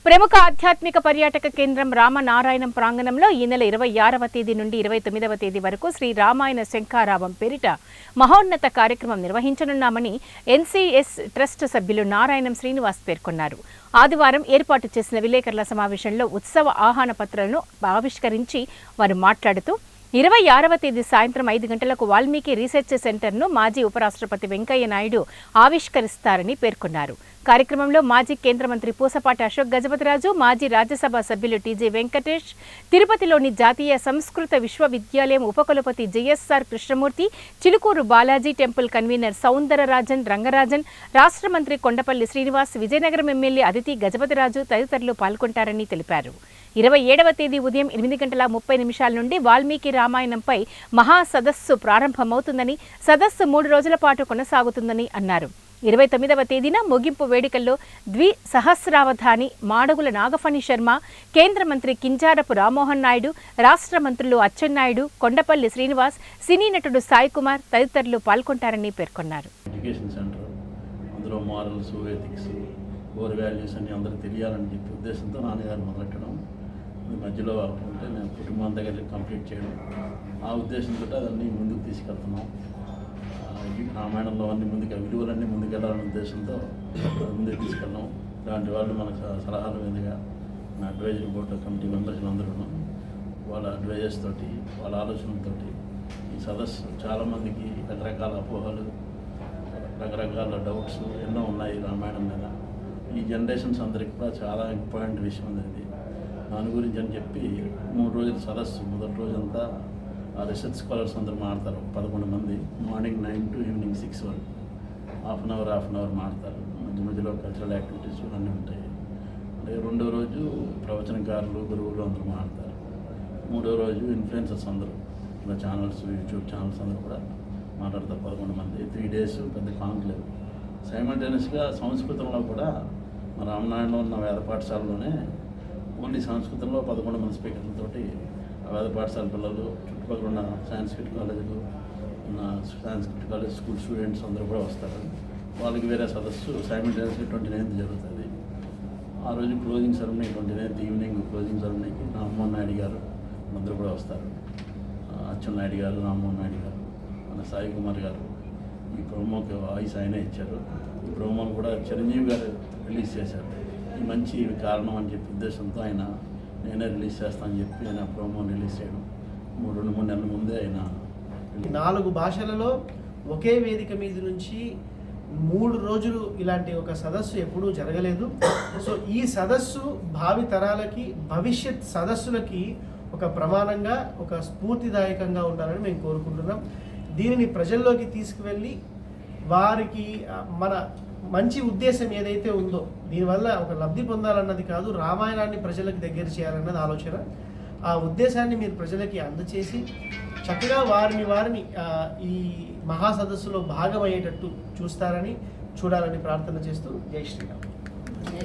ప్రముఖ ఆధ్యాత్మిక పర్యాటక కేంద్రం రామనారాయణం ప్రాంగణంలో ఈ నెల 26వ తేదీ నుండి 29వ తేదీ వరకు శ్రీ రామాయణ శంఖారావం పేరిట మహోన్నత కార్యక్రమం నిర్వహించనున్నామని ఎన్సీఎస్ ట్రస్ట్ సభ్యులు నారాయణం శ్రీనివాస్ పేర్కొన్నారు. ఆదివారం ఏర్పాటు చేసిన విలేకరుల సమావేశంలో ఉత్సవ ఆహ్వాన పత్రాలను ఆవిష్కరించి వారు మాట్లాడుతూ 26వ తేదీ సాయంత్రం 5 గంటలకు వాల్మీకి రీసెర్చ్ సెంటర్ను మాజీ ఉపరాష్ట్రపతి వెంకయ్య నాయుడు ఆవిష్కరిస్తారని పేర్కొన్నారు. కార్యక్రమంలో మాజీ కేంద్ర మంత్రి పూసపాటి అశోక్ గజపతిరాజు, మాజీ రాజ్యసభ సభ్యులు టీజీ వెంకటేష్, తిరుపతిలోని జాతీయ సంస్కృత విశ్వవిద్యాలయం ఉపకులపతి JSR Krishnamurthy, Chilkur Balaji temple convener Soundararajan Rangarajan, రాష్ట్ర మంత్రి కొండపల్లి శ్రీనివాస్, విజయనగరం ఎమ్మెల్యే అదితి గజపతిరాజు తదితరులు పాల్గొంటారని తెలిపారు. 27వ తేదీ ఉదయం 8:30 నుండి వాల్మీకి రామాయణంపై మహాసదస్సు ప్రారంభమవుతుందని, సదస్సు 3 రోజుల పాటు కొనసాగుతుందని అన్నారు. 29వ తేదీన ముగింపు వేడుకల్లో ద్విసహస్రావధాని మాడుగుల నాగఫణి శర్మ, కేంద్ర మంత్రి కింజారపు రామ్మోహన్ నాయుడు, రాష్ట్ర మంత్రులు అచ్చెన్నాయుడు, కొండపల్లి శ్రీనివాస్, సినీ నటుడు సాయి కుమార్ తదితరులు పాల్గొంటారని పేర్కొన్నారు. ఎడ్యుకేషన్ సెంటర్, అందులో మారల్స్, ఎథిక్స్, కోర్ వాల్యూస్ అన్ని అందరికీ తెలియాలని చెప్పి ఉద్దేశంతో నాన్నగారు మొదలెట్టడం, మధ్యలో ఉంటే నేను కుటుంబం దగ్గర కంప్లీట్ చేయడం, ఆ ఉద్దేశంతో అదన్నీ ముందుకు తీసుకెళ్తున్నాం. రామాయణంలో అన్ని ముందుకు విలువలన్నీ ముందుకెళ్ళాలనే ఉద్దేశంతో ముందుకు తీసుకెళ్ళాం. ఇలాంటి వాళ్ళు మనకు సలహాల మీదుగా నా అడ్వైజరీ బోర్డు కమిటీ మెంబర్స్ అందరూ వాళ్ళ అడ్వైజర్స్ తోటి, వాళ్ళ ఆలోచనలతోటి ఈ సదస్సు చాలామందికి రకరకాల అపోహలు, రకరకాల డౌట్స్ ఎన్నో ఉన్నాయి రామాయణం మీద. ఈ జనరేషన్స్ అందరికి కూడా చాలా ఇంపార్టెంట్ విషయం ఉంది. దాని గురించి అని చెప్పి 3 రోజుల సదస్సు, మొదటి రోజంతా ఆ రీసెర్చ్ స్కాలర్స్ అందరూ మాడతారు. 11 మంది, మార్నింగ్ 9 to ఈవినింగ్ 6 వరకు హాఫ్ అన్ అవర్ మాడతారు. మధ్యలో కల్చరల్ యాక్టివిటీస్ అన్నీ ఉంటాయి. అలాగే 2వ రోజు ప్రవచనకారులు, గురువులు అందరూ మాడతారు. 3వ రోజు ఇన్ఫ్లుయెన్సర్స్ అందరూ, ఇలా ఛానల్స్, యూట్యూబ్ ఛానల్స్ అందరూ కూడా మాట్లాడతారు. 11 మంది, 3 days పెద్ద కాన్క్లేవ్. సైమల్టేనియస్గా సంస్కృతంలో కూడా మన రామనారాయణలో ఉన్న వేద పాఠశాలలోనే ఓన్లీ సంస్కృతంలో 11 మంది స్పీకర్లతోటి ఆ వేద పాఠశాల పిల్లలు, చుట్టుపక్కల ఉన్న సాంస్క్రిట్ కాలేజీలు, ఉన్న సాంస్క్రిట్ కాలేజ్ స్కూల్ స్టూడెంట్స్ అందరూ కూడా వస్తారు. వాళ్ళకి వేరే సదస్సు సైమల్టేనియస్గా 29th జరుగుతుంది. ఆ రోజు closing ceremony, 29th evening closing సెరమనీకి రామ్మోహన్ నాయుడు గారు అందరూ కూడా వస్తారు. అచ్చెన్నాయుడు గారు, రామ్మోహన్ నాయుడు గారు, మన సాయి కుమార్ గారు ఈ ప్రోమోకి వాయిస్ ఆయనే ఇచ్చారు. ఈ ప్రోమోను కూడా చిరంజీవి గారు రిలీజ్ చేశారు. ఈ మంచి కారణం అని చెప్పి ఉద్దేశంతో ఆయన నేనే రిలీజ్ చేస్తానని చెప్పి ఆయన ప్రోమోని రిలీజ్ చేయడం 2-3 నెలల ముందే ఆయన 4 భాషలలో ఒకే వేదిక మీద నుంచి 3 రోజులు ఇలాంటి ఒక సదస్సు ఎప్పుడూ జరగలేదు. సో ఈ సదస్సు భావి తరాలకి, భవిష్యత్ సదస్సులకి ఒక ప్రమాణంగా, ఒక స్ఫూర్తిదాయకంగా ఉండాలని మేము కోరుకుంటున్నాం. దీనిని ప్రజల్లోకి తీసుకువెళ్ళి వారికి మన మంచి ఉద్దేశం ఏదైతే ఉందో, దీనివల్ల ఒక లబ్ధి పొందాలన్నది కాదు, రామాయణాన్ని ప్రజలకు దగ్గర చేయాలన్నది ఆలోచన. ఆ ఉద్దేశాన్ని మీరు ప్రజలకి అందచేసి చక్కగా వారిని ఈ మహాసదస్సులో భాగమయ్యేటట్టు చూడాలని ప్రార్థన చేస్తూ జై శ్రీరామ్.